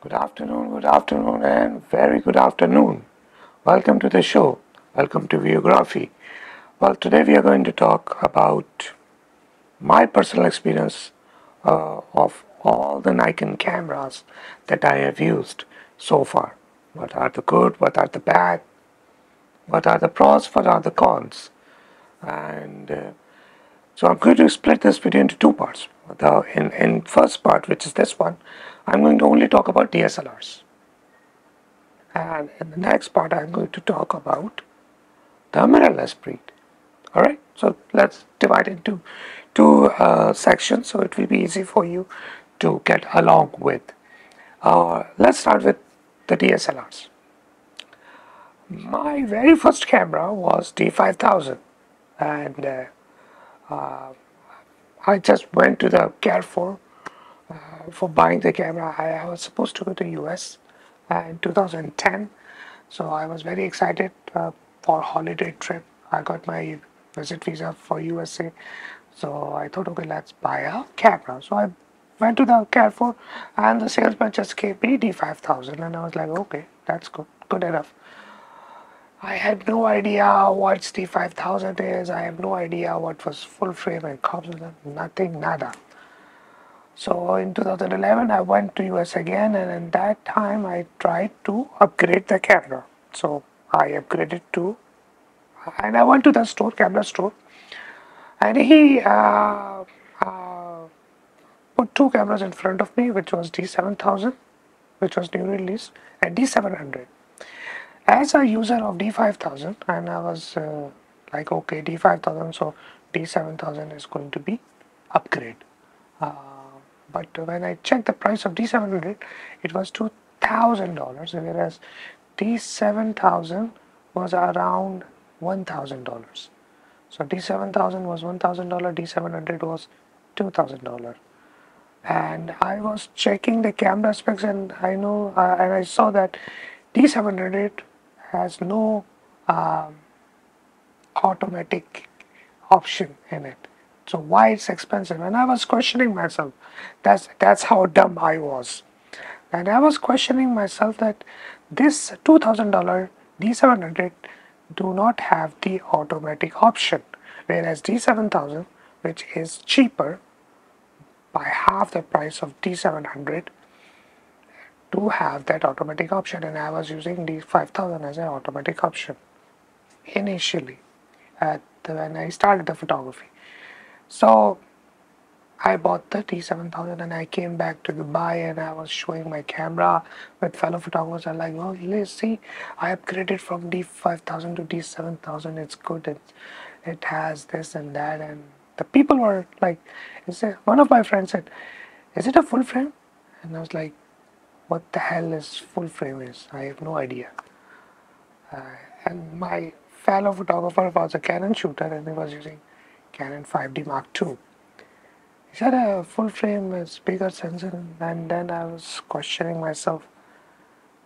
good afternoon, and very good afternoon. Welcome to the show. Welcome to VUEGRAPHY. Well, today we are going to talk about my personal experience of all the Nikon cameras that I have used so far. What are the good? What are the bad? What are the pros? What are the cons? And so I'm going to split this video into two parts. In first part, which is this one, I'm going to only talk about DSLRs. And in the next part, I'm going to talk about the mirrorless breed. Alright, so let's divide into two sections so it will be easy for you to get along with. Let's start with the DSLRs. My very first camera was D5000, and I just went to the Carrefour for buying the camera. I was supposed to go to US in 2010, so I was very excited for holiday trip. I got my visit visa for USA, so I thought, okay, let's buy a camera. So I went to the Carrefour, and the salesman just gave me D5000, and I was like, okay, that's good enough. I had no idea what D5000 is. I have no idea what was full frame and composite, nothing, nada. So in 2011, I went to US again, and in that time, I tried to upgrade the camera. So I upgraded to, and I went to the store, camera store, and he put two cameras in front of me, which was D7000, which was new release, and D700. As a user of D5000, and I was like, okay, D5000, so D7000 is going to be upgrade. But when I checked the price of D700, it was $2,000, whereas D7000 was around $1,000. So D7000 was $1,000, D700 was $2,000. And I was checking the camera specs, and I saw that D700 has no automatic option in it. So why it's expensive? And I was questioning myself. That's how dumb I was. And I was questioning myself that this $2,000 D700 do not have the automatic option, whereas D7000, which is cheaper by half the price of D700, do have that automatic option. And I was using D5000 as an automatic option initially when I started the photography. So I bought the D7000, and I came back to Dubai, and I was showing my camera with fellow photographers. I'm like, well, let's see, I upgraded from D5000 to D7000. It's good. It has this and that. And the people were like, one of my friends said, is it a full frame? And I was like, what the hell is full frame is? I have no idea. And my fellow photographer was a Canon shooter, and he was using Canon 5D Mark II. He said a full frame is bigger sensor, and then I was questioning myself,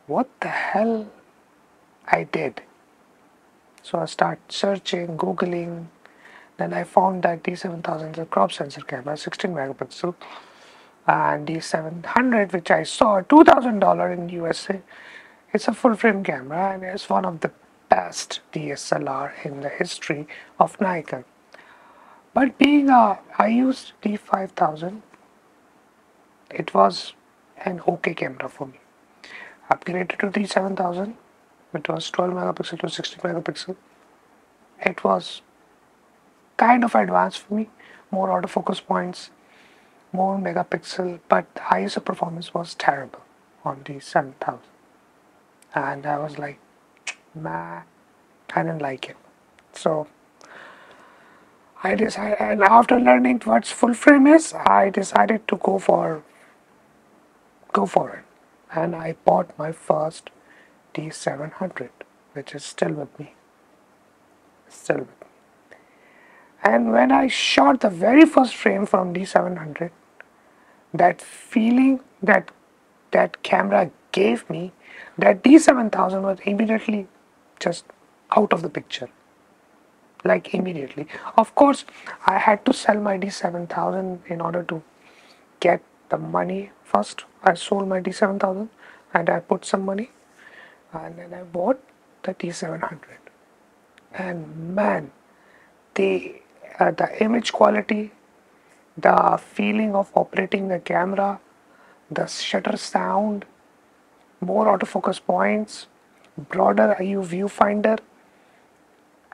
what the hell I did. So I started searching, googling. Then I found that D7000 is a crop sensor camera, 16 megapixel, and D700, which I saw $2,000 in USA, it's a full frame camera, and it's one of the best DSLR in the history of Nikon. But I used D5000, it was an okay camera for me. Upgraded to D7000, it was 12 megapixel to 16 megapixel. It was kind of advanced for me, more autofocus points, more megapixel, but the ISO performance was terrible on D7000. And I was like, nah, I didn't like it. So I decided, and after learning what full frame is, I decided to go for it, and I bought my first D700, which is still with me. And when I shot the very first frame from D700, that feeling that camera gave me, that D7000 was immediately just out of the picture. Like immediately. Of course, I had to sell my D7000 in order to get the money. First, I sold my D7000, and I put some money, and then I bought the D700. And man, the image quality, the feeling of operating the camera, the shutter sound, more autofocus points, broader IU viewfinder,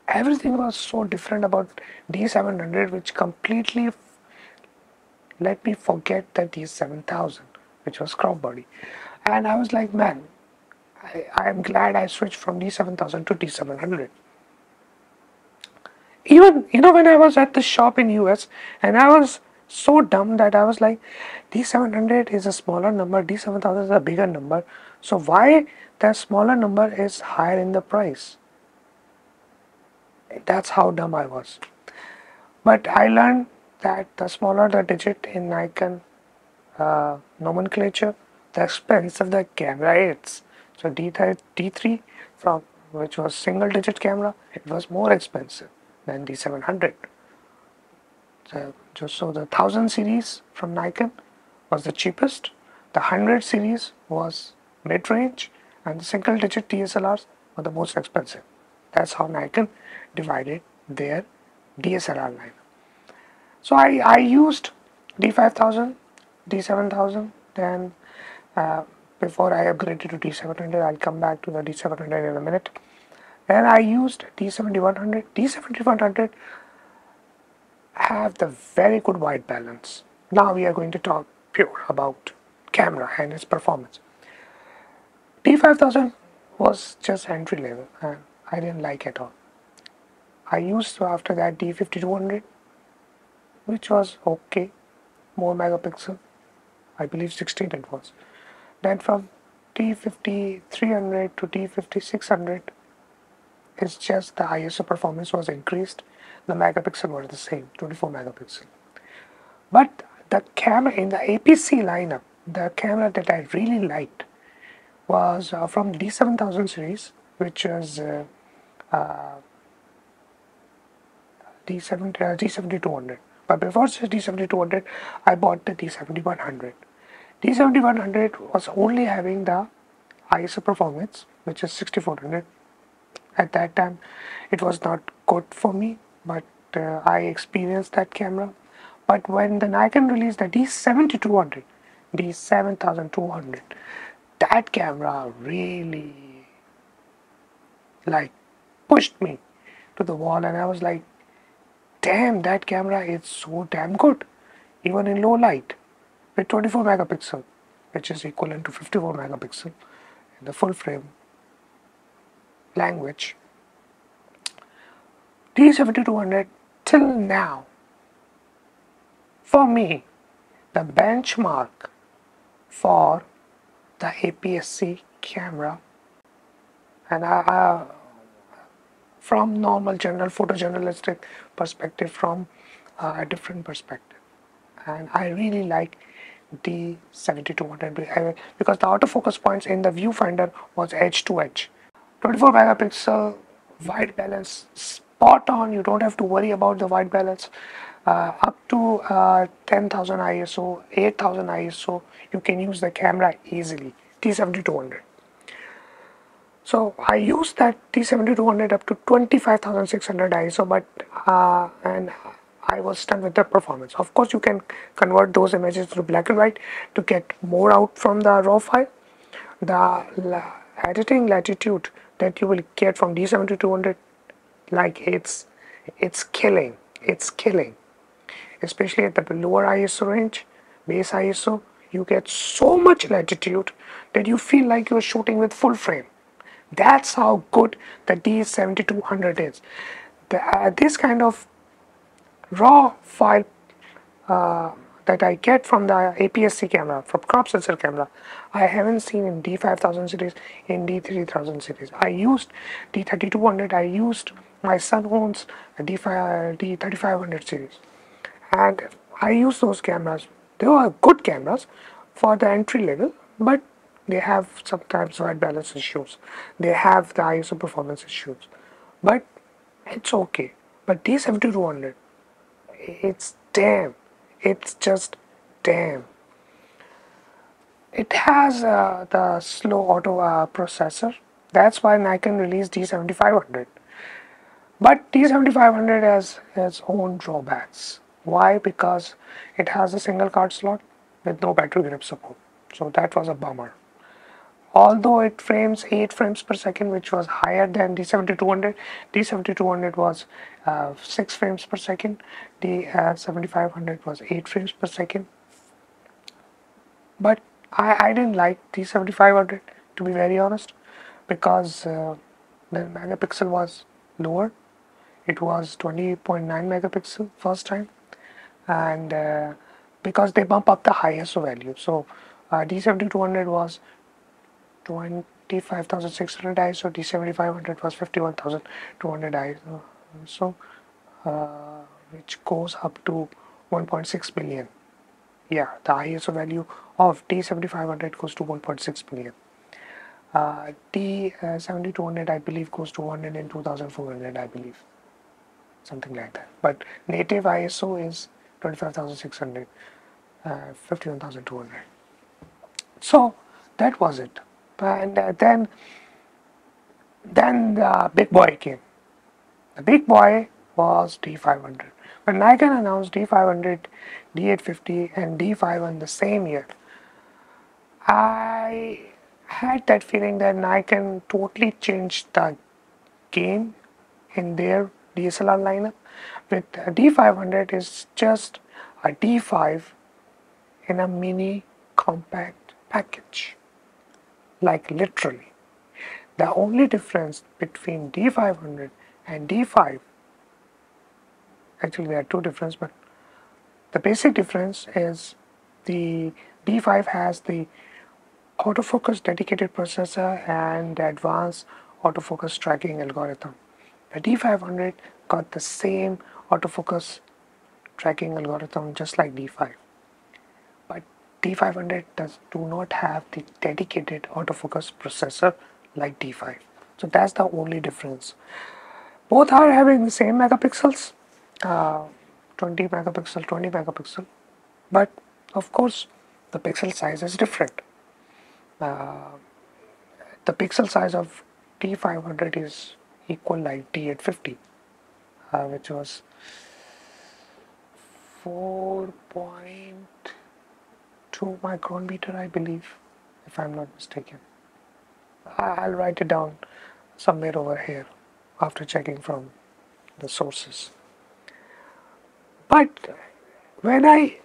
everything was so different about D700, which completely let me forget the D7000, which was crop body. And I was like, man, I am glad I switched from D7000 to D700. Even, when I was at the shop in US, and I was so dumb that I was like, D700 is a smaller number, D7000 is a bigger number, so why the smaller number is higher in the price? That's how dumb I was. But I learned that the smaller the digit in Nikon nomenclature, the expensive the camera is. So D3 from which was single digit camera, it was more expensive than D700. So the 1000 series from Nikon was the cheapest, the 100 series was mid-range, and the single digit DSLRs were the most expensive. That's how Nikon divided their DSLR line. So I used D5000, D7000, then before I upgraded to D700, I'll come back to the D700 in a minute. Then I used D7100. D7100 have the very good white balance. Now we are going to talk pure about camera and its performance. D5000 was just entry level and I didn't like at all. I used after that D5200, which was okay, more megapixel, I believe 16 it was. Then from D5300 to D5600, it's just the ISO performance was increased, the megapixel were the same, 24 megapixel. But the camera in the APC lineup, the camera that I really liked was from D7000 series, which was D7200. But before D7200, I bought the D7100. D7100 was only having the ISO performance, which is 6400. At that time, it was not good for me, but I experienced that camera. But when the Nikon released the D7200, D7200, that camera really like pushed me to the wall, and I was like, damn, that camera is so damn good, even in low light, with 24 megapixel, which is equivalent to 54 megapixel in the full frame language. D7200 till now, for me, the benchmark for the APS-C camera, and from normal general photojournalistic perspective, from a different perspective, and I really like D7200 because the autofocus points in the viewfinder was edge to edge. 24 megapixel white balance, spot on. You don't have to worry about the white balance. Up to 10,000 ISO, 8,000 ISO, you can use the camera easily. T7200. So I used that T7200 up to 25,600 ISO, but and I was stunned with the performance. Of course, you can convert those images to black and white to get more out from the raw file. The editing latitude that you will get from D7200, like it's killing. It's killing. Especially at the lower ISO range, base ISO, you get so much latitude that you feel like you're shooting with full frame. That's how good the D7200 is. This kind of raw file that I get from the APS-C camera, from crop sensor camera, I haven't seen in D5000 series, in D3000 series. I used D3200, I used my son owns a D3500 series, and I use those cameras. They are good cameras for the entry level, but they have sometimes white balance issues. They have the ISO performance issues, but it's okay. But D7200, it's damn. It's just damn. It has the slow auto processor. That's why Nikon released D7500. But D7500 has its own drawbacks. Why? Because it has a single card slot with no battery grip support. So that was a bummer. Although it frames 8 frames per second, which was higher than D7200, D7200 was 6 frames per second, D7500 was 8 frames per second. But I didn't like D7500, to be very honest, because the megapixel was lower. It was 20.9 megapixel first time, and because they bump up the ISO value. So D7200 was 25,600 ISO, D7500 was 51,200 ISO, so which goes up to 1.6 billion. Yeah, the ISO value of D7500 goes to 1.6 billion. D7200 I believe goes to 102,400, I believe, something like that. But native ISO is 25,600, 51,200. So that was it. And then the big boy came. The big boy was D500. When Nikon announced D500, D850, and D5 in the same year, I had that feeling that Nikon totally changed the game in their DSLR lineup. With D500 is just a D5 in a mini compact package, like literally. The only difference between D500 and D5, actually there are two differences, but the basic difference is the D5 has the autofocus dedicated processor and the advanced autofocus tracking algorithm. The D500 got the same autofocus tracking algorithm just like D5, but D500 do not have the dedicated autofocus processor like D5. So that's the only difference. Both are having the same megapixels, uh, 20 megapixel, 20 megapixel, but of course the pixel size is different. Uh, the pixel size of D500 is equal like D850, which was 4.2 micrometer, I believe, if I'm not mistaken. I'll write it down somewhere over here after checking from the sources. But when I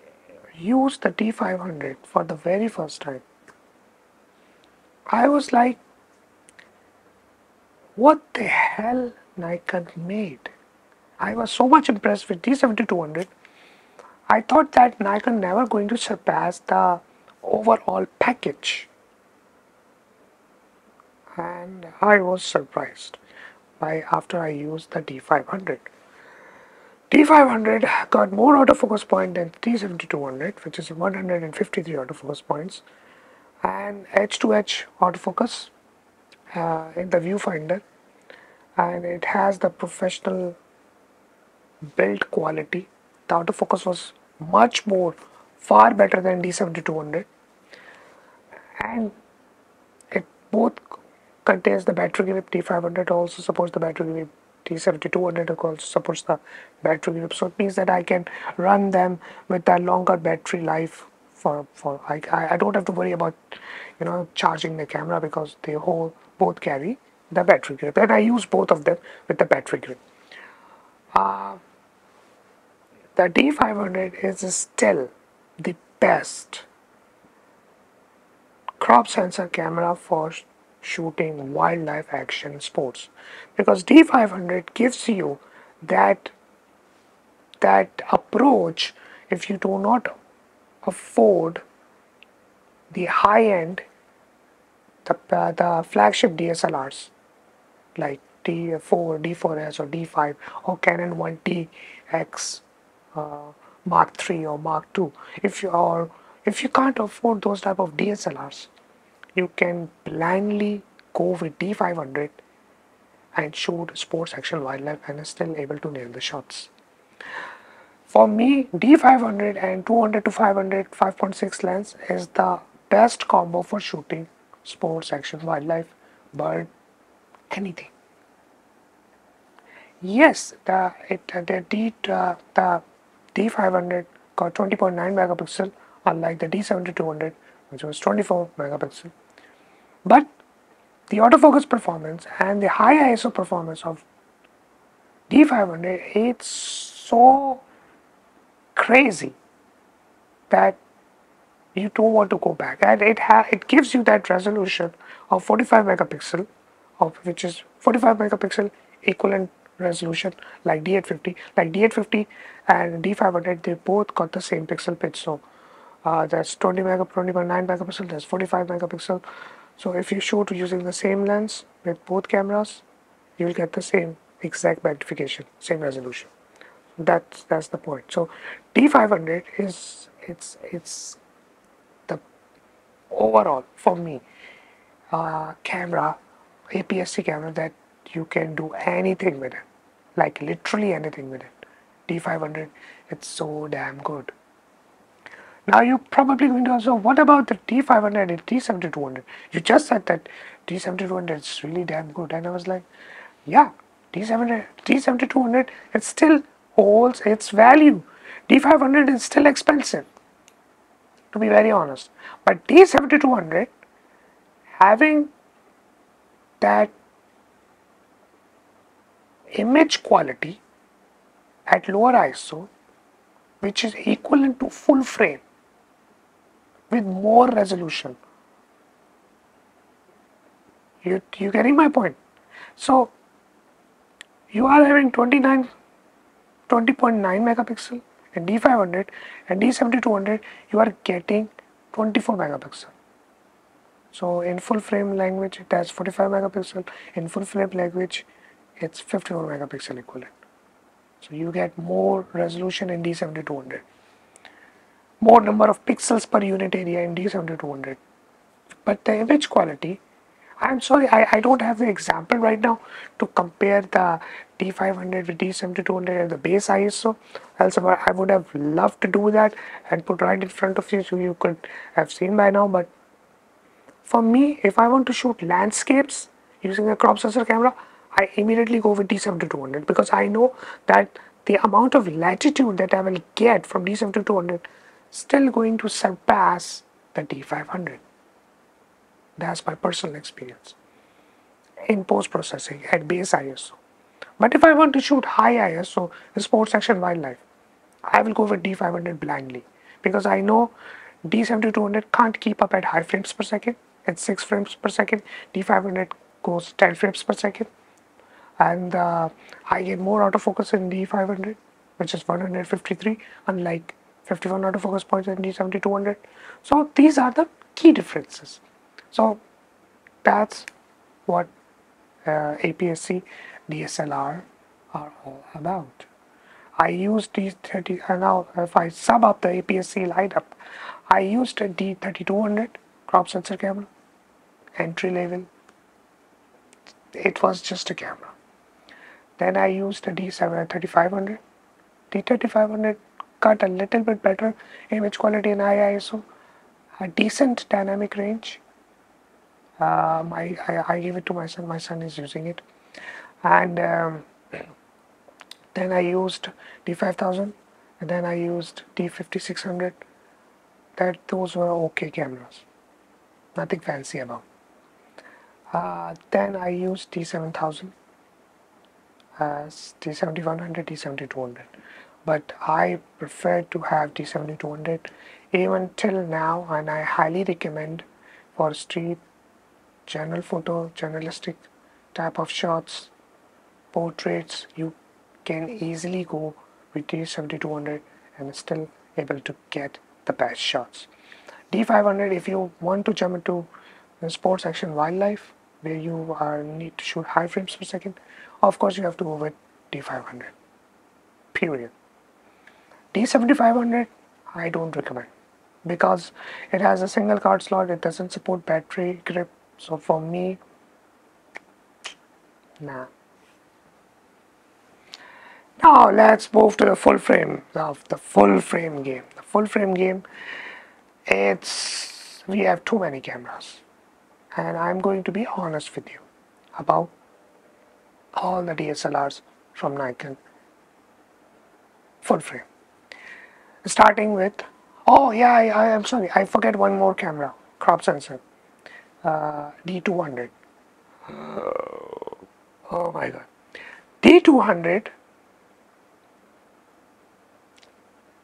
used the D500 for the very first time, I was like, what the hell Nikon made? I was so much impressed with D7200. I thought that Nikon never going to surpass the overall package, and I was surprised by after I used the D500. D500 got more autofocus point than D7200, which is 153 autofocus points, and edge-to-edge autofocus in the viewfinder, and it has the professional build quality. The autofocus was much more, far better than D7200, and it both contains the battery grip. D500 also supports the battery grip. D7200 also supports the battery grip. So it means that I can run them with a longer battery life. I don't have to worry about charging the camera because they both carry the battery grip, and I use both of them with the battery grip. The D500 is still the best crop sensor camera for shooting wildlife action sports, because D500 gives you that approach if you do not afford the high end, the flagship DSLRs like D4, D4S or D5 or Canon 1DX Mark 3 or Mark 2. If you can't afford those type of DSLRs, you can blindly go with D500 and shoot sports action wildlife and is still able to nail the shots. For me, D500 and 200 to 500 5.6 lens is the best combo for shooting sports, action, wildlife, bird, anything. Yes, the D500 got 20.9 megapixel, unlike the D7200, which was 24 megapixel. But the autofocus performance and the high ISO performance of D500, it's so crazy that you don't want to go back, and it gives you that resolution of 45 megapixel, of which is 45 megapixel equivalent resolution like D850 and D500. They both got the same pixel pitch, so that's 20.9 megapixel, that's 45 megapixel. So if you shoot using the same lens with both cameras, you will get the same exact magnification, same resolution. That's the point. So D500 is it's the overall for me camera, APS-C camera that you can do anything with it, like literally anything with it. D500, it's so damn good. Now you're probably going to ask, so what about the D500 and D7200? You just said that D7200 is really damn good, and I was like, yeah, D7200, it still holds its value. D500 is still expensive, to be very honest. But D7200, having that image quality at lower ISO, which is equivalent to full frame with more resolution. You getting my point? So you are having 20.9 megapixel in D500, and D7200 you are getting 24 megapixel. So in full frame language it has 45 megapixel, in full frame language it's 54 megapixel equivalent. So you get more resolution in D7200, more number of pixels per unit area in D7200. But the image quality, I'm sorry, I don't have the example right now to compare the D500 with D7200 at the base ISO. Else I would have loved to do that and put right in front of you so you could have seen by now. But for me, if I want to shoot landscapes using a crop sensor camera, I immediately go with D7200 because I know that the amount of latitude that I will get from D7200 still going to surpass the D500. That's my personal experience in post-processing at base ISO. But if I want to shoot high ISO in sports, action, wildlife, I will go with D500 blindly because I know D7200 can't keep up at high frames per second. At 6 frames per second, D500 goes 10 frames per second, and I get more autofocus in D500, which is 153, unlike 51 autofocus points in D7200. So these are the key differences. So that's what APS-C DSLR are all about. I used D30, and now if I sum up the APS-C lineup, I used a D3200 crop sensor camera, entry level. It was just a camera. Then I used a D3500. D3500 got a little bit better image quality and high ISO, a decent dynamic range. I gave it to my son. My son is using it, and then I used D5000, and then I used D5600. Those were okay cameras, nothing fancy about. Then I used D7000, D7100, D7200, but I prefer to have D7200 even till now, and I highly recommend for street, general photo, journalistic type of shots, portraits. You can easily go with D7200 and still able to get the best shots. D500, if you want to jump into sports, action, wildlife, where you need to shoot high frames per second, of course you have to go with D500. Period. D7500, I don't recommend because it has a single card slot. It doesn't support battery grip. So for me, nah. Now let's move to the full frame of the full frame game. The full frame game, it's we have too many cameras, and I'm going to be honest with you about all the DSLRs from Nikon full frame. Starting with, oh yeah, I am sorry, I forget one more camera, crop sensor, D200. Oh my god. D200,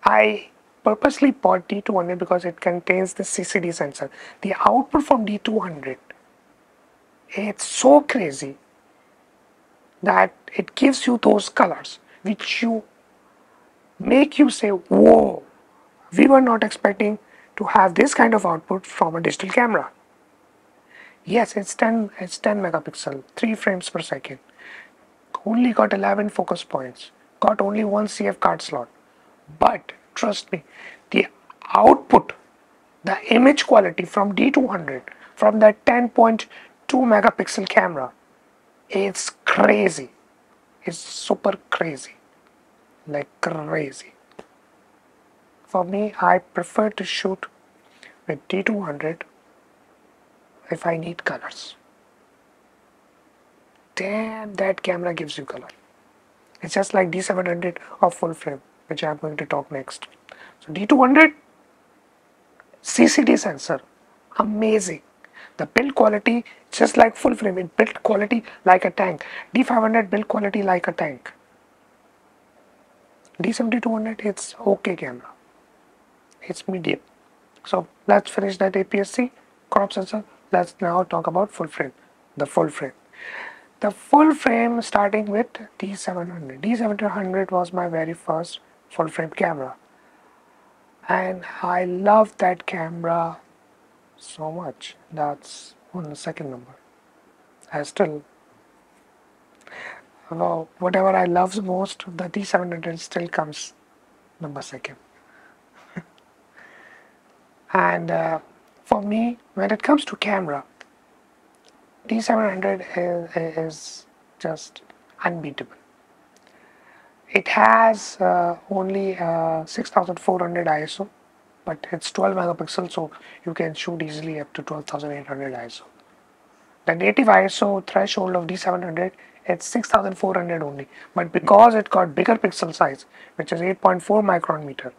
I purposely bought D200 because it contains the CCD sensor. The output from D200, it's so crazy that it gives you those colors which you make you say, whoa, we were not expecting to have this kind of output from a digital camera. Yes, it's 10 megapixel, 3 frames per second. Only got 11 focus points. Got only one CF card slot. But trust me, the output, the image quality from D200, from that 10.2 megapixel camera, it's crazy. It's super crazy. Like crazy. For me, I prefer to shoot with D200 if I need colors. Damn, that camera gives you color. It's just like D700 of full frame, which I'm going to talk next. So D200 CCD sensor, amazing. The build quality, just like full frame, it build quality like a tank. D500 build quality like a tank. D7200, it's okay camera. It's medium. So let's finish that APS-C crop sensor. Let's now talk about full frame. The full frame. The full frame starting with D700. D700 was my very first full frame camera. And I love that camera so much. That's on the second number. I still, well, whatever I love most, the D700 still comes number second. And for me, when it comes to camera, D700 is just unbeatable. It has only 6400 ISO, but it's 12 megapixels, so you can shoot easily up to 12800 ISO. The native ISO threshold of D700 it's 6400 only, but because it got bigger pixel size, which is 8.4 micron meter,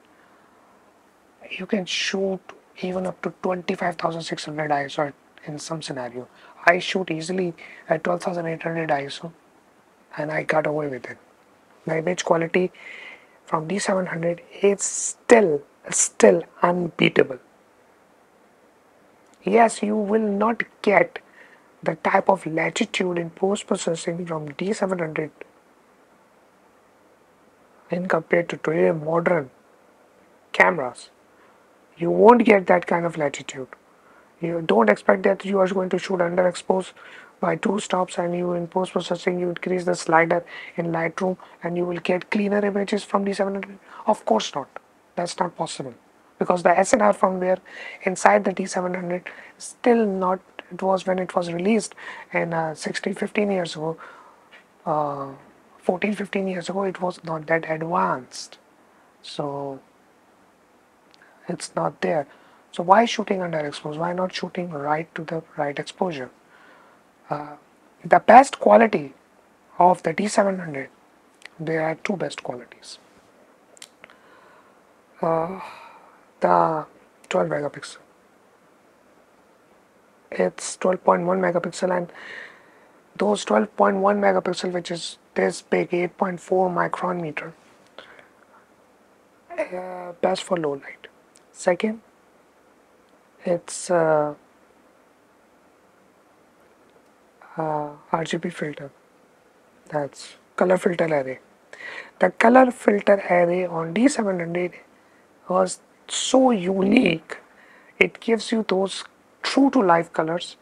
you can shoot even up to 25,600 ISO in some scenario. I shoot easily at 12,800 ISO, and I got away with it. The image quality from D700 is still unbeatable. Yes, you will not get the type of latitude in post-processing from D700 in compared to today modern cameras. You won't get that kind of latitude. You don't expect that you are going to shoot underexposed by 2 stops, and you in post-processing you increase the slider in Lightroom and you will get cleaner images from D700. Of course not. That's not possible. Because the SNR firmware inside the D700 still not, it was when it was released in 15 years ago, 14-15 years ago, it was not that advanced. So it's not there. So why shooting underexposed? Why not shooting right to the right exposure? The best quality of the D700, there are two best qualities. The 12 megapixel. It's 12.1 megapixel, and those 12.1 megapixel, which is this big, 8.4 micron meter, best for low light. Second, it's RGB filter, that's color filter array. The color filter array on D700 was so unique. It gives you those true to life colors,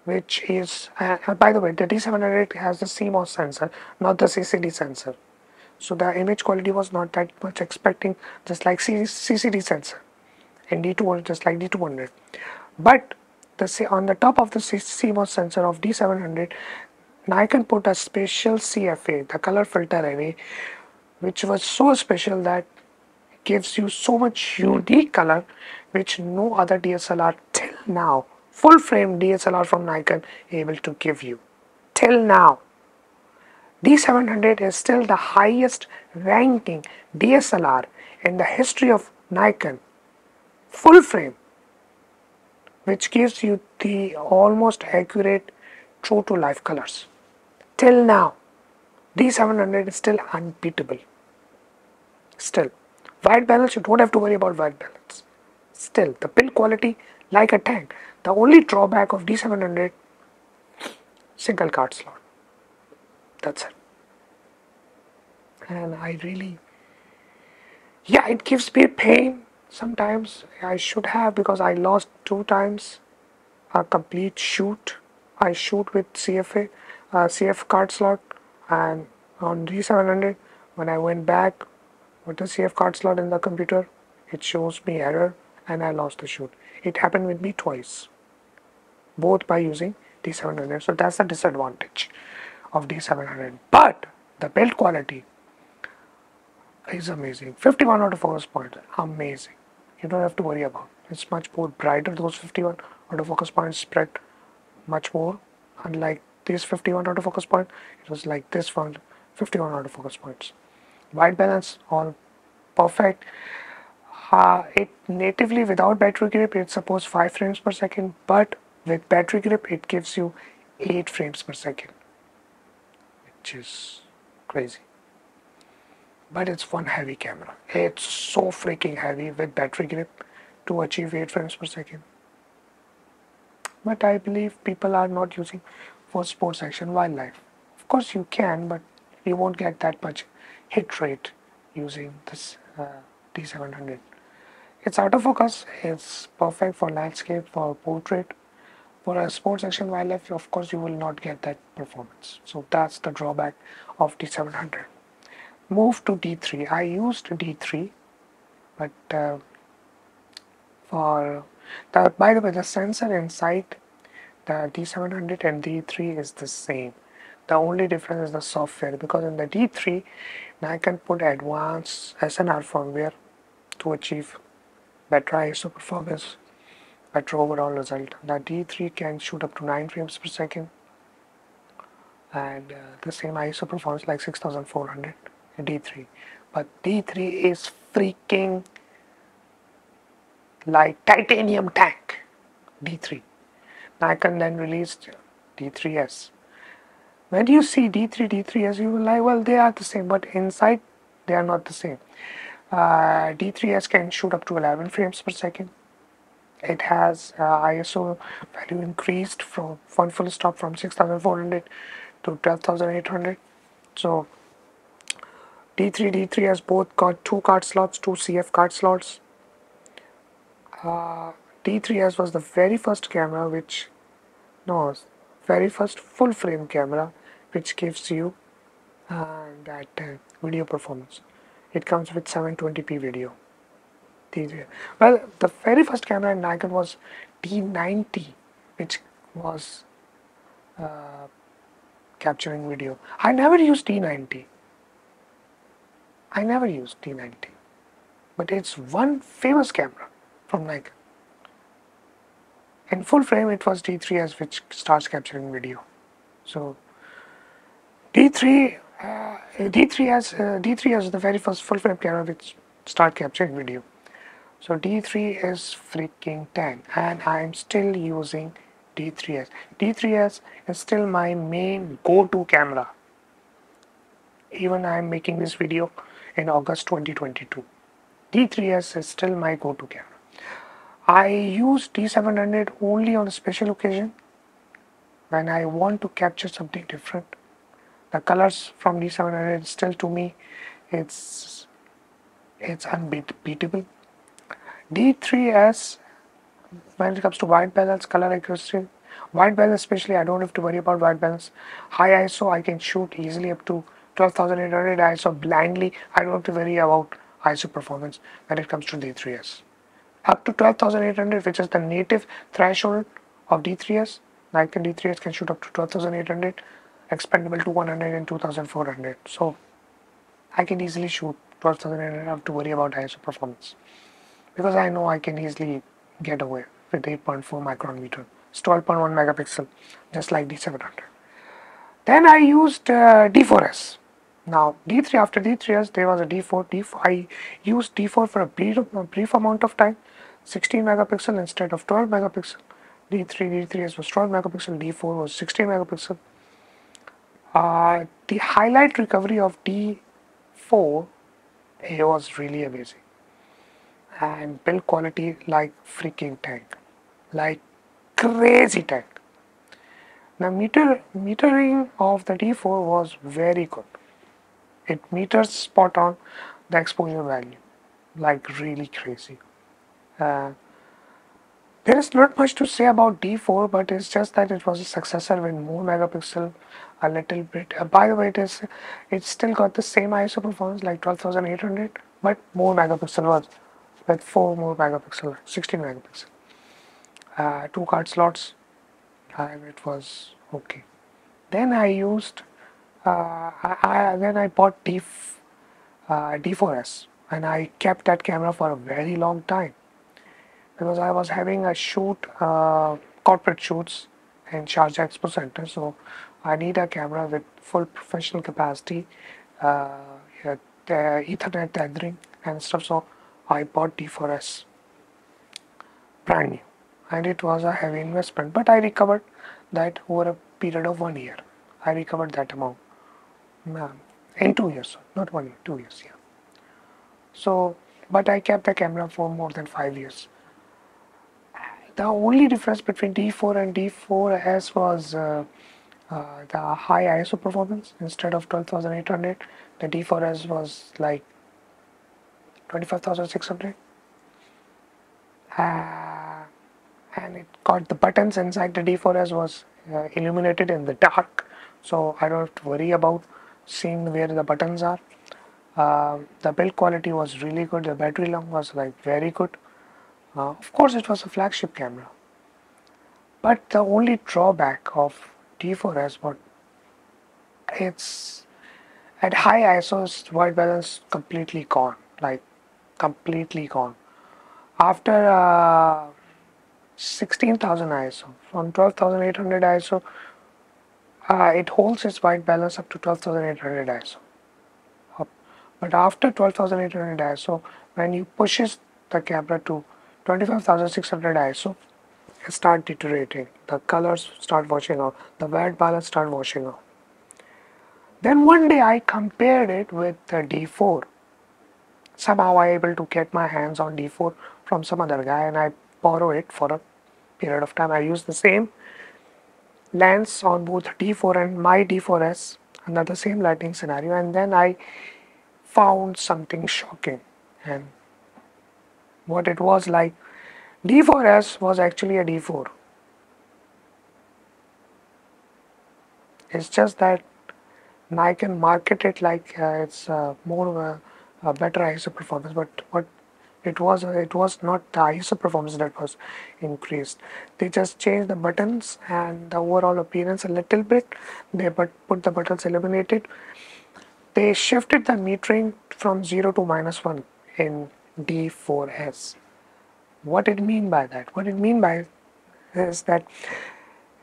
which is by the way, the D700 has the CMOS sensor, not the CCD sensor, so the image quality was not that much expecting, just like CCD sensor and D200, just like D200. But on the top of the CMOS sensor of D700, Nikon put a special CFA, the color filter array, which was so special that gives you so much unique color which no other DSLR till now, full frame DSLR from Nikon, able to give you till now. D700 is still the highest ranking DSLR in the history of Nikon, full frame, which gives you the almost accurate true to life colors. Till now, D700 is still unbeatable. Still, white balance, you don't have to worry about white balance. Still, the build quality like a tank. The only drawback of D700, single card slot. That's it. And I really, yeah, it gives me pain sometimes. I should have, because I lost 2 times a complete shoot. I shoot with CFA, CF card slot, and on D700, when I went back with the CF card slot in the computer, it shows me error and I lost the shoot. It happened with me twice, both by using D700. So that's the disadvantage of D700. But the build quality is amazing. 51 autofocus points, amazing. You don't have to worry about. It's much more brighter. Those 51 autofocus points spread much more. Unlike this 51 autofocus point, it was like this one, 51 autofocus points. White balance, all perfect. It natively without battery grip, it supports 5 frames per second, but with battery grip, it gives you 8 frames per second, which is crazy. But it's one heavy camera. It's so freaking heavy with battery grip to achieve 8 frames per second. But I believe people are not using for sports action wildlife. Of course you can, but you won't get that much hit rate using this D700. It's autofocus, it's perfect for landscape, for portrait. For a sports action wildlife, of course you will not get that performance. So that's the drawback of D700. Move to D3. I used D3, but by the way, the sensor inside the D700 and D3 is the same. The only difference is the software, because in the D3, Nikon put advanced SNR firmware to achieve better ISO performance, better overall result. The D3 can shoot up to 9 frames per second and the same ISO performance like 6400 in D3. But D3 is freaking like titanium tank. D3. Nikon then released D3S. When you see D3, D3S, you will like, well, they are the same, but inside they are not the same. D3S can shoot up to 11 frames per second. It has ISO value increased from one full stop from 6400 to 12800. So D3, D3S both got 2 card slots, 2 CF card slots. D3S was the very first camera very first full frame camera which gives you that video performance. It comes with 720p video. Well, the very first camera in Nikon was D90, which was capturing video. I never used D90. But it's one famous camera from Nikon. In full frame, it was D3S which starts capturing video. So D3 is the very first full frame camera which start capturing video. So D3 is freaking tank, and I'm still using D3S. D3S is still my main go-to camera. Even I'm making this video in August 2022. D3S is still my go-to camera. I use D700 only on a special occasion when I want to capture something different. The colors from D700 still, to me, it's unbeatable. D3S, when it comes to white balance, color accuracy, white balance especially, I don't have to worry about white balance. High ISO, I can shoot easily up to 12800 ISO blindly. I don't have to worry about ISO performance when it comes to D3S. Up to 12800, which is the native threshold of D3S, Nikon D3S can shoot up to 12800, expandable to 100 and 2400. So I can easily shoot 12,800, I have to worry about ISO performance because I know I can easily get away with 8.4 micron meter. It's 12.1 megapixel, just like D700. Then I used D4S. Now D3, after D3S there was a D4. D4 I used D4 for a brief amount of time, 16 megapixel instead of 12 megapixel. D3S was 12 megapixel, D4 was 16 megapixel. The highlight recovery of D4, it was really amazing, and build quality like freaking tank, like crazy tank. The metering of the D4 was very good. It meters spot on the exposure value, like really crazy. Uh, there is not much to say about D4, but it's just that it was a successor with more megapixel, a little bit. By the way, it's still got the same ISO performance like 12,800, but more megapixel was with 4 more megapixel, 16 megapixel. 2 card slots, and it was okay. Then I used, then I bought D4S, and I kept that camera for a very long time because I was having a shoot, corporate shoots in Sharjah Expo Center, so I need a camera with full professional capacity, uh, yeah, Ethernet tethering and stuff. So I bought D4S, brand new, and it was a heavy investment, but I recovered that over a period of 1 year. I recovered that amount in 2 years, not 1 year, 2 years, yeah. So, but I kept the camera for more than 5 years. The only difference between D4 and D4S was the high ISO performance. Instead of 12,800, the D4S was like 25,600. Uh, and it got the buttons inside the D4S was illuminated in the dark, so I don't have to worry about seeing where the buttons are. The build quality was really good. The battery long was like very good. Of course, it was a flagship camera, but the only drawback of D4S was it's at high ISOs white balance completely gone, like completely gone. After 16,000 ISO, from 12,800 ISO, it holds its white balance up to 12,800 ISO. But after 12,800 ISO, when you pushes the camera to 25,600 ISO, it start deteriorating. The colors start washing out. The white balance start washing out. Then one day I compared it with the D4. Somehow I able to get my hands on D4 from some other guy, and I borrow it for a period of time. I use the same lens on both D4 and my D4S under the same lighting scenario, and then I found something shocking. And what it was like, D4S was actually a D4. It's just that Nikon marketed like it's more better ISO performance, but what it was not the ISO performance that was increased. They just changed the buttons and the overall appearance a little bit. They put the buttons illuminated. They shifted the metering from 0 to -1 in D4S. What it mean by that? What it mean by is that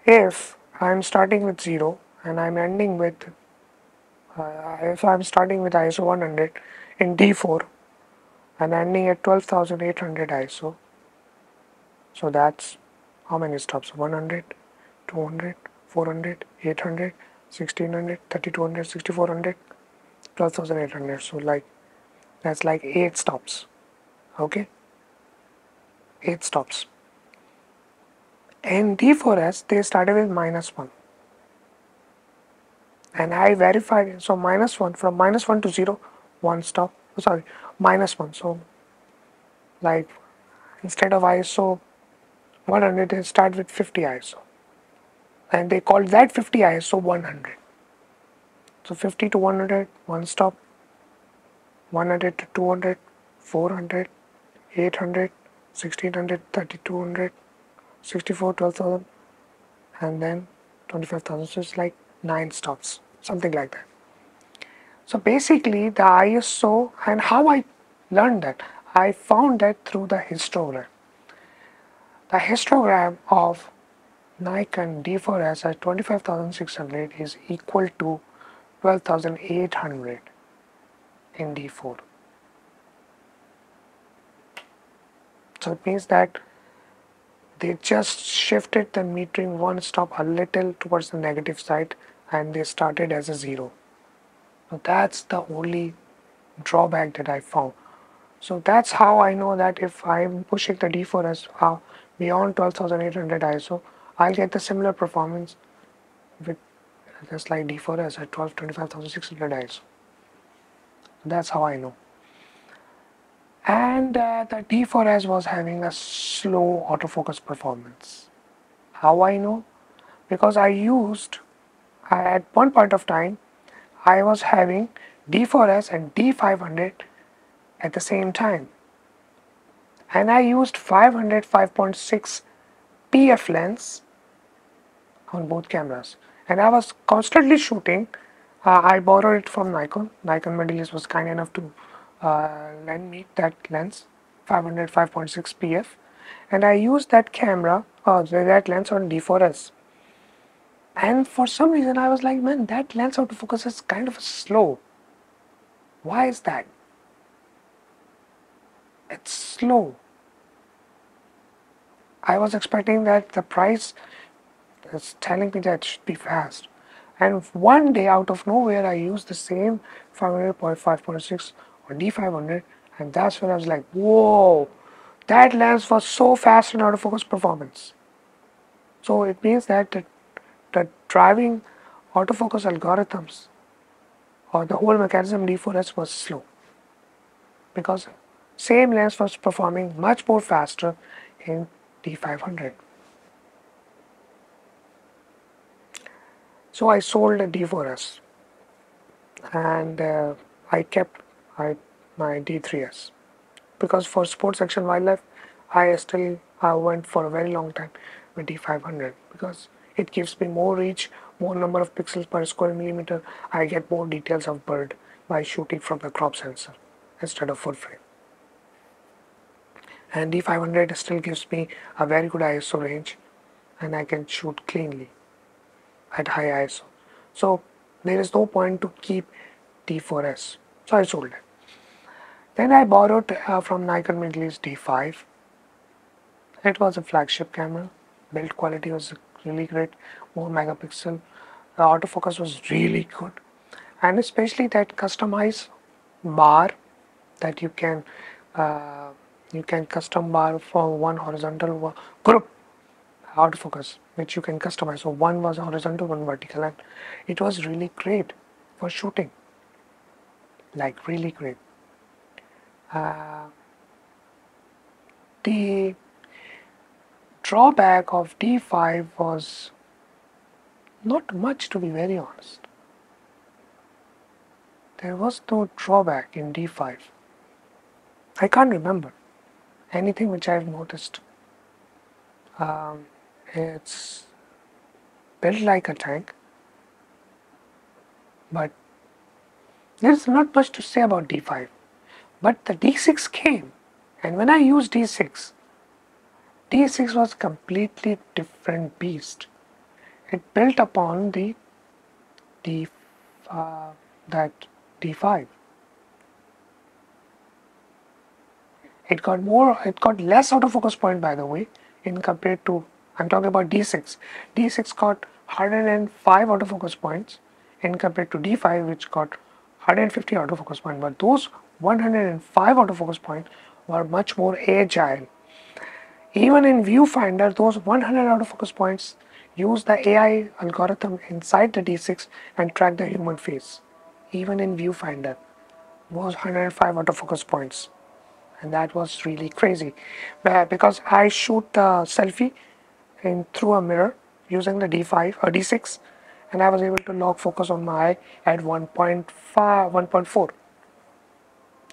if I'm starting with 0 and I'm ending with if I'm starting with ISO 100 in D4 and ending at 12,800 ISO, so that's how many stops? 100, 200, 400, 800, 1600, 3200, 6400, 12,800. So like that's like 8 stops. Okay, 8 stops. In D4S they started with -1, and I verified it. So -1, from -1 to 0, 1 stop. Sorry, -1. So like instead of ISO 100, they start with 50 ISO, and they call that 50 ISO 100. So 50 to 100, 1 stop. 100 to 200, 400, 800, 1600, 3200, 64, 12,000, and then 25,000. So it's like 9 stops, something like that. So basically the ISO, and how I learned that, I found that through the histogram. The histogram of Nikon D4S at 25,600 is equal to 12,800 in D4. So it means that they just shifted the metering one stop a little towards the negative side and they started as a 0. So that's the only drawback that I found. So that's how I know that if I'm pushing the D4S beyond 12,800 ISO, I'll get the similar performance with just like D4S at 25,600 ISO. That's how I know. And the D4S was having a slow autofocus performance. How I know? Because at one point of time, I was having D4S and D500 at the same time. And I used 500 5.6 PF lens on both cameras. And I was constantly shooting. I borrowed it from Nikon. Nikon Middle East was kind enough to lend me that lens, 500 5.6 PF. And I used that that lens on D4S. And for some reason I was like, man, that lens autofocus is kind of slow. Why is that? It's slow. I was expecting that the price is telling me that it should be fast. And one day out of nowhere I used the same 500.5.6 or D500, and that's when I was like, whoa, that lens was so fast in autofocus performance. So it means that the driving autofocus algorithms or the whole mechanism D4S was slow, because same lens was performing much more faster in D500. So I sold a D4S and I kept my D3S, because for sports action wildlife I still went for a very long time with D500, because it gives me more reach, more number of pixels per square millimeter. I get more details of bird by shooting from the crop sensor instead of full frame. And D500 still gives me a very good ISO range and I can shoot cleanly at high ISO. So there is no point to keep D4S. So I sold it. Then I borrowed from Nikon Middle East D5. It was a flagship camera. Build quality was really great, more megapixel. The autofocus was really good, and especially that customized bar that uh, you can custom bar for one horizontal group autofocus, which you can customize. So one was horizontal, one vertical, and it was really great for shooting, like really great. Uh, the drawback of D5 was not much, to be very honest. There was no drawback in D5. I can't remember anything which I've noticed. It's built like a tank, but there's not much to say about D5. But the D6 came, and when I used D6, D6 was a completely different beast. It built upon D that D5. It got less autofocus point, by the way, in compared to, I'm talking about D6. D6 got 105 autofocus points in compared to D5, which got 150 autofocus points. But those 105 autofocus points were much more agile. Even in viewfinder, those 100 autofocus points use the AI algorithm inside the D6 and track the human face. Even in viewfinder, those 105 autofocus points, and that was really crazy, because I shoot the selfie through a mirror using the D5 or D6, and I was able to lock focus on my eye at 1.5 1.4.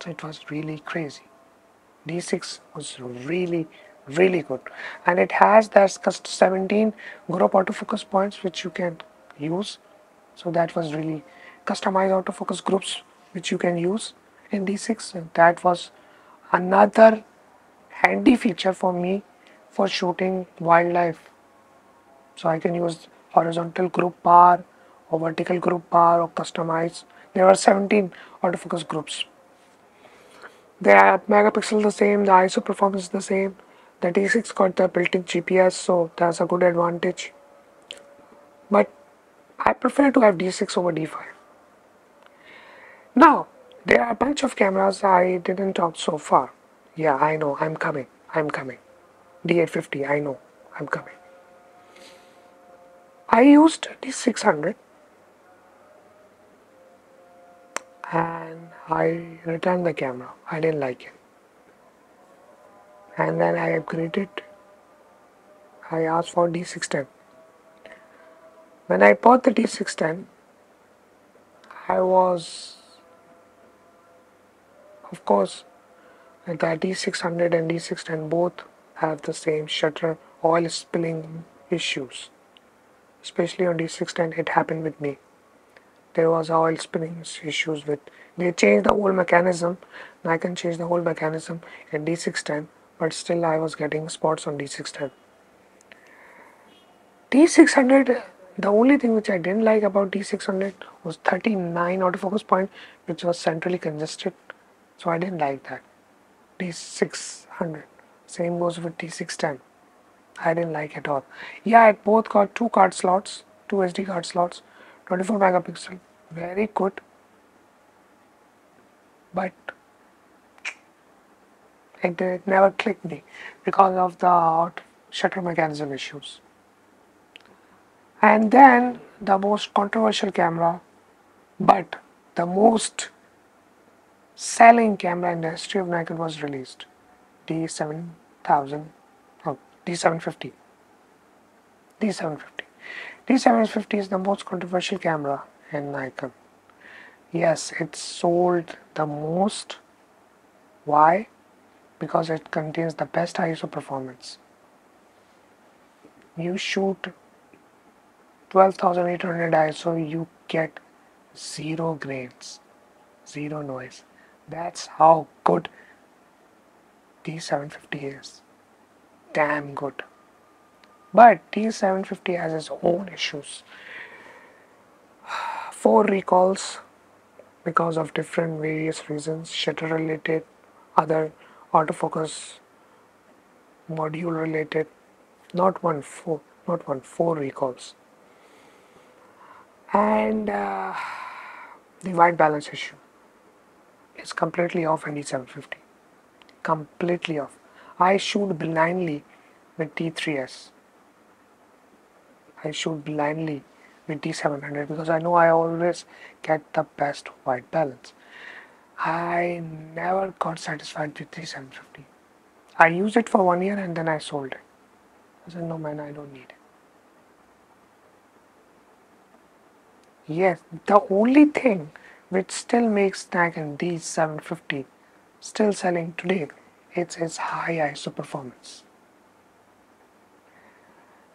So it was really crazy. D6 was really good, and it has that 17 group autofocus points which you can use. So that was really customized autofocus groups which you can use in D6. And that was another handy feature for me for shooting wildlife. So I can use horizontal group bar or vertical group bar or customize. There are 17 autofocus groups. The megapixel the same, the ISO performance is the same. The D6 got the built-in GPS, so that's a good advantage. But I prefer to have D6 over D5. Now, there are a bunch of cameras I didn't talk so far. Yeah, I know, I'm coming. I'm coming. D850, I know, I'm coming. I used D600 and I returned the camera. I didn't like it. And then I upgraded. I asked for D610. When I bought the D610, I was, of course, the D600 and D610 both have the same shutter oil spilling issues. Especially on D610, it happened with me. There was oil spilling issues with. They changed the whole mechanism. Nikon changed the whole mechanism in D610, but still I was getting spots on D610. D600, the only thing which I didn't like about D600 was 39 autofocus point, which was centrally congested. So I didn't like that. D600. Same goes with D610. I didn't like it all. Yeah, it both got two card slots, two SD card slots, 24 megapixel. Very good. But it never clicked me because of the shutter mechanism issues. And then the most controversial camera, but the most selling camera in the history of Nikon was released. D7000, oh, D750. D750. D750 is the most controversial camera in Nikon. Yes, it sold the most. Why? Because it contains the best ISO performance. You shoot 12,800 ISO, you get zero grains, zero noise. That's how good D750 is. Damn good. But D750 has its own issues. 4 recalls because of different various reasons, shutter related, other autofocus module related. Not one, four recalls. And the white balance issue is completely off in D750. Completely off. I shoot blindly with D3S. I shoot blindly with D700 because I know I always get the best white balance. I never got satisfied with D750. I used it for 1 year and then I sold it. I said, no man, I don't need it. Yes, the only thing which still makes Nikon D750 still selling today, it's its high ISO performance.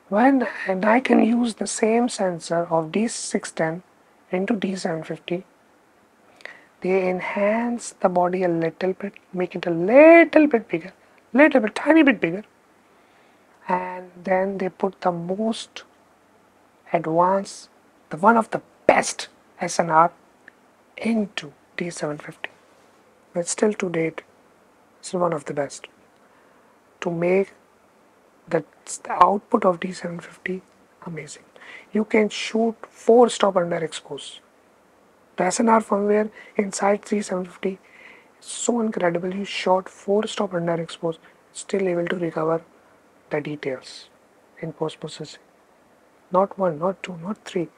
When Nikon used the same sensor of D610 into D750, they enhance the body a little bit, make it a little bit bigger, tiny bit bigger, and then they put the most advanced, the one of the best SNR into D750. But still to date, it's one of the best. To make the output of D750 amazing. You can shoot 4 stop underexpose. The SNR firmware inside D750 is so incredible. You shot 4 stop underexpose, still able to recover the details in post processing. Not 1, not 2, not 3,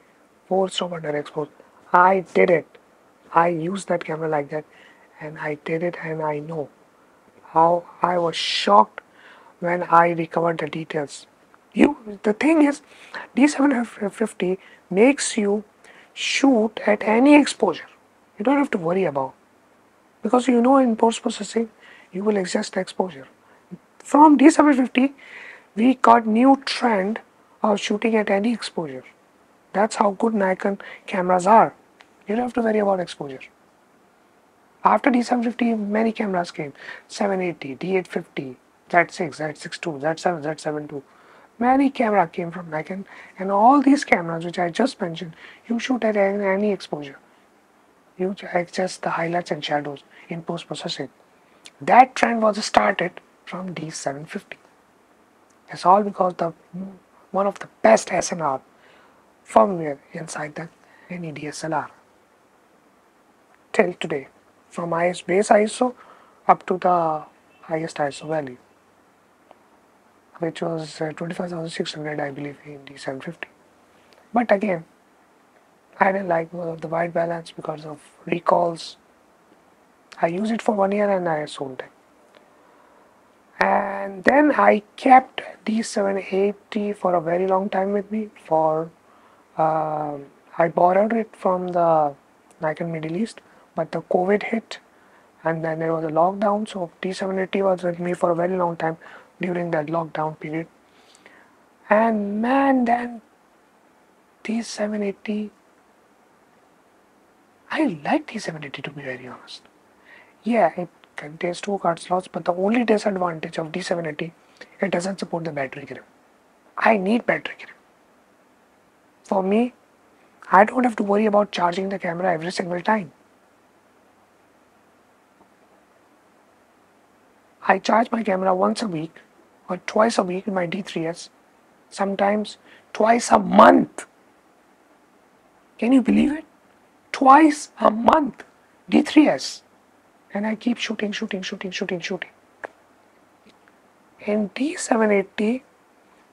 4 stop underexpose. I did it. I used that camera like that, and I did it, and I know how I was shocked when I recovered the details. The thing is, D750 makes you shoot at any exposure. You don't have to worry about, because you know in post processing you will adjust the exposure. From D750 we got new trend of shooting at any exposure. That's how good Nikon cameras are. You don't have to worry about exposure. After D750, many cameras came. 780, D850, Z6, Z6 II, Z7, Z7 II. Many cameras came from Nikon, and all these cameras which I just mentioned, you shoot at any exposure. You adjust the highlights and shadows in post-processing. That trend was started from D750. It's all because the one of the best SNR firmware inside the any DSLR till today, from base ISO up to the highest ISO value, which was 25,600, I believe, in D750. But again, I didn't like the white balance because of recalls. I used it for 1 year and I sold it. And then I kept D780 for a very long time with me. I borrowed it from the Nikon Middle East, but the COVID hit, and then there was a lockdown. So D780 was with me for a very long time during that lockdown period. And man, then D780, I like D780 to be very honest. Yeah, it contains 2 card slots, but the only disadvantage of D780, it doesn't support the battery grip. I need battery grip. For me, I don't have to worry about charging the camera every single time. I charge my camera once a week or twice a week in my D3S, sometimes twice a month. Can you believe it? Twice a month, D3S. And I keep shooting. In D780,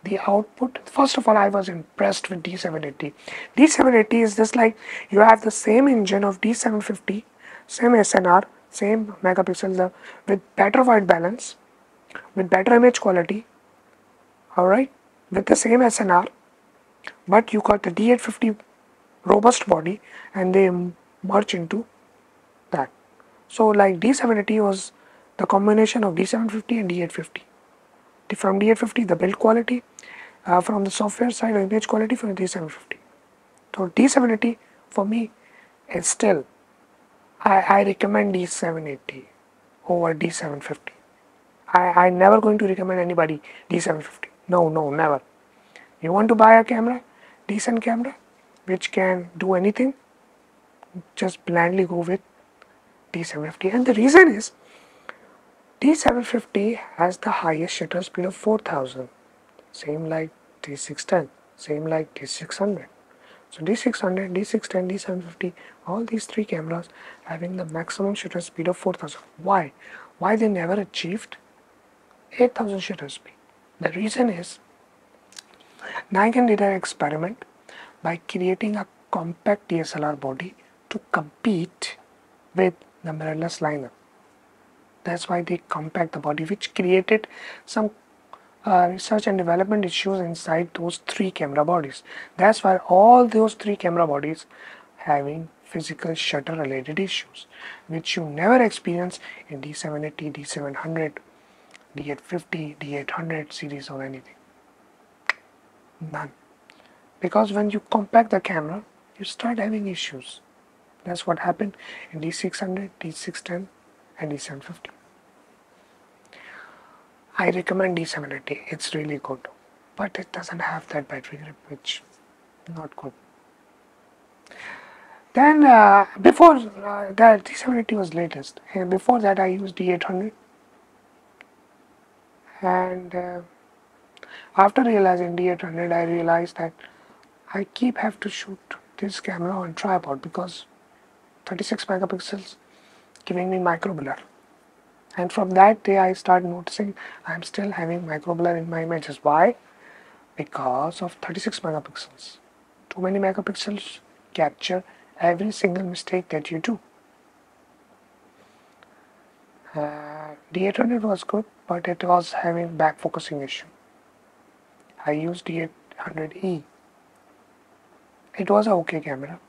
the output, first of all, I was impressed with D780. D780 is just like you have the same engine of D750, same SNR, same megapixels, with better white balance, with better image quality, alright, with the same SNR, but you got the D850 robust body and they merge into that. So like D780 was the combination of D750 and D850. From D850 the build quality, from the software side image quality from D750. So D780 for me is still, I recommend D780 over D750. I never going to recommend anybody D750. No, never. You want to buy a camera, decent camera, which can do anything, just blindly go with D750. And the reason is, D750 has the highest shutter speed of 4000. Same like D610, same like D600. So D600, D610, D750, all these 3 cameras having the maximum shutter speed of 4000. Why? Why they never achieved 8000 shutter speed? The reason is, Nikon did an experiment by creating a compact DSLR body to compete with the mirrorless lineup. That's why they compact the body, which created some research and development issues inside those 3 camera bodies. That's why all those 3 camera bodies having physical shutter related issues, which you never experience in D780, D700, D850, D800 series or anything. None. Because when you compact the camera, you start having issues. That's what happened in D600, D610 and D750. I recommend D780, it's really good, but it doesn't have that battery grip, which is not good. Then before that, D780 was latest, and before that I used D800, and after realizing D800 I realized that I have to shoot this camera on tripod because 36 megapixels giving me micro blur. And from that day I started noticing I'm still having micro blur in my images. Why? Because of 36 megapixels. Too many megapixels capture every single mistake that you do. D800 was good, but it was having back focusing issue. I used D800E. It was an okay camera.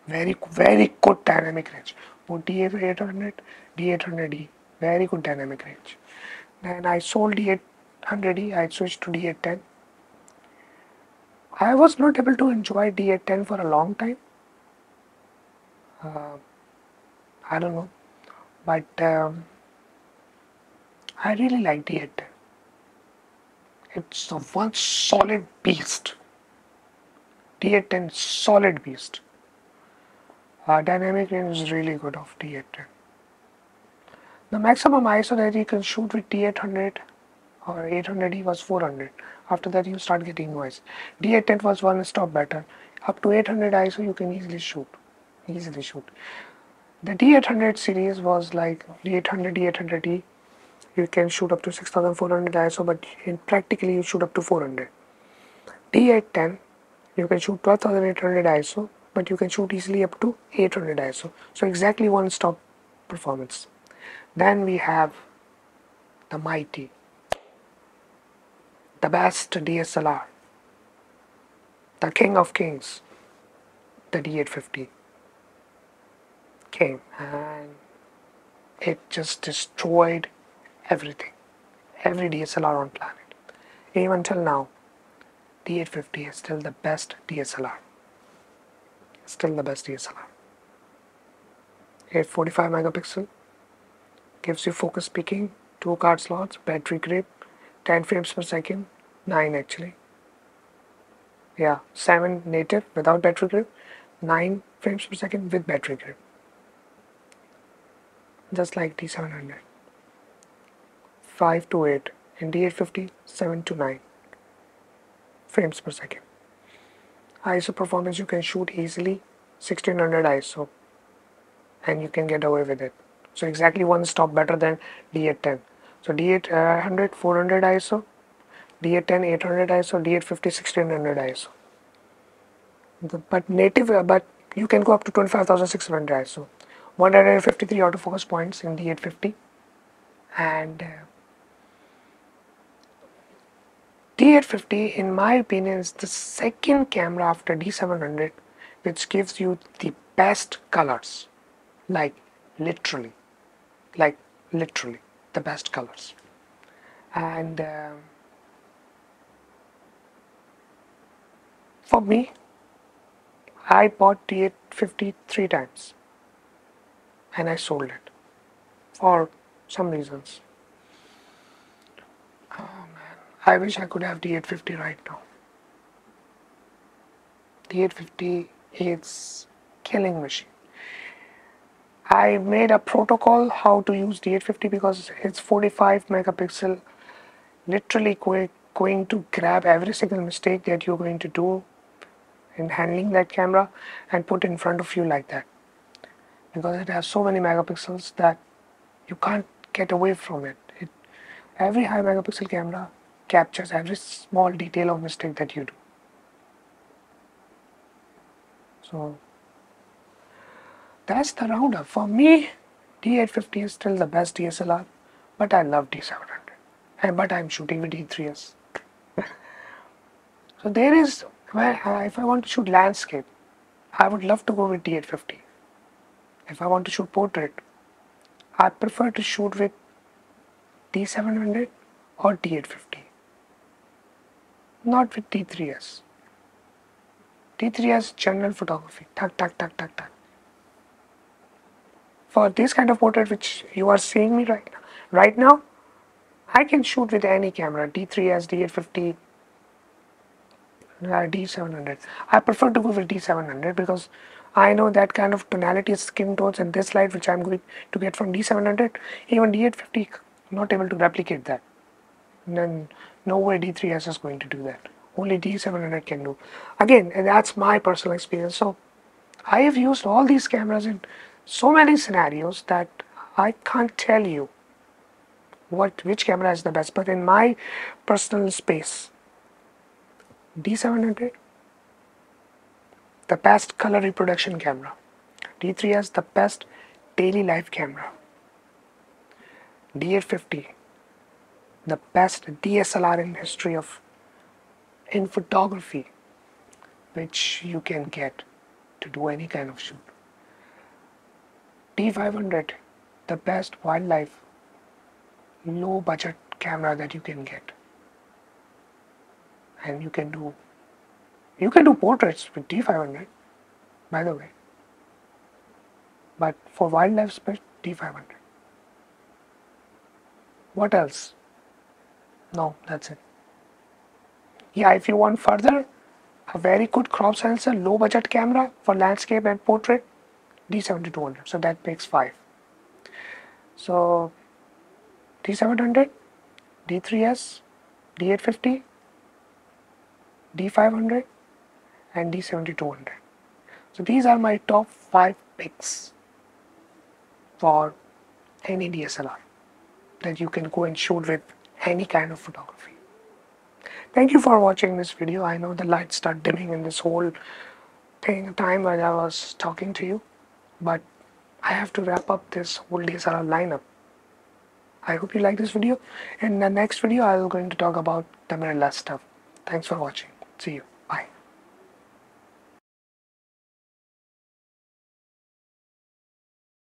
Very good dynamic range. Both D800, D800E, very good dynamic range. Then I sold D800E, I switched to D810. I was not able to enjoy D810 for a long time Uh, I don't know, but I really like D810. It's a one solid beast. D810 solid beast. Dynamic range is really good of D810. The maximum ISO that you can shoot with D800 or 800 was 400. After that you start getting noise. D810 was one stop better. Up to 800 ISO you can easily shoot. Easily shoot. The D800 series was like D800, D800E. You can shoot up to 6400 ISO, but in practically you shoot up to 400. D810 you can shoot 12800 ISO, but you can shoot easily up to 800 ISO. So exactly one stop performance. Then we have the mighty, the best DSLR, the king of kings, the D850 came and it just destroyed everything, every DSLR on planet. Even till now, D850 is still the best DSLR. Still the best DSLR. 845 megapixel gives you focus peaking, 2 card slots, battery grip, 10 frames per second, 9 actually. Yeah, 7 native without battery grip, 9 frames per second with battery grip. Just like D700. 5 to 8 in D850, 7 to 9 frames per second. ISO performance you can shoot easily 1600 ISO and you can get away with it. So exactly one stop better than D810. So D800 400 ISO, D810 800 ISO, D850 1600 ISO. But native, but you can go up to 25,600 ISO. 153 autofocus points in D850 and D850 in my opinion is the second camera after D700 which gives you the best colors, like literally like literally the best colors. And for me, I bought D850 3 times and I sold it for some reasons. Oh man, I wish I could have D850 right now. D850 is killing machine. I made a protocol how to use D850 because it's 45 megapixel, literally going to grab every single mistake that you're going to do in handling that camera and put in front of you like that, because it has so many megapixels that you can't get away from it. Every high megapixel camera captures every small detail of mistake that you do. So that's the roundup. For me, D850 is still the best DSLR, but I love D700. But I'm shooting with D3s. So there is, well, if I want to shoot landscape, I would love to go with D850. If I want to shoot portrait, I prefer to shoot with D700 or D850. Not with D3s. D3s general photography. Tuck, tuck, tuck, tuck, tuck. For this kind of portrait which you are seeing me right now, I can shoot with any camera, D3s, D850, D700. I prefer to go with D700 because I know that kind of tonality, skin tones and this light which I'm going to get from D700, even D850 not able to replicate that. And then no way D3s is going to do that. Only D700 can do. Again, and that's my personal experience. So I have used all these cameras in so many scenarios that I can't tell you which camera is the best. But in my personal space, D700, the best color reproduction camera. D3S, the best daily life camera. D850, the best DSLR in history in photography, which you can get to do any kind of shoot. D500, the best wildlife, low budget camera that you can get. And you can do portraits with D500, by the way. But for wildlife split, D500. What else? No, that's it. Yeah, if you want further, a very good crop sensor, low budget camera for landscape and portrait, D7200. So that makes 5. So D700, D3S, D850, D500, and D7200. So these are my top 5 picks for any DSLR that you can go and shoot with any kind of photography. Thank you for watching this video. I know the lights start dimming in this whole time when I was talking to you, but I have to wrap up this whole DSLR lineup. I hope you like this video. In the next video, I'm going to talk about the mirrorless stuff. Thanks for watching. See you.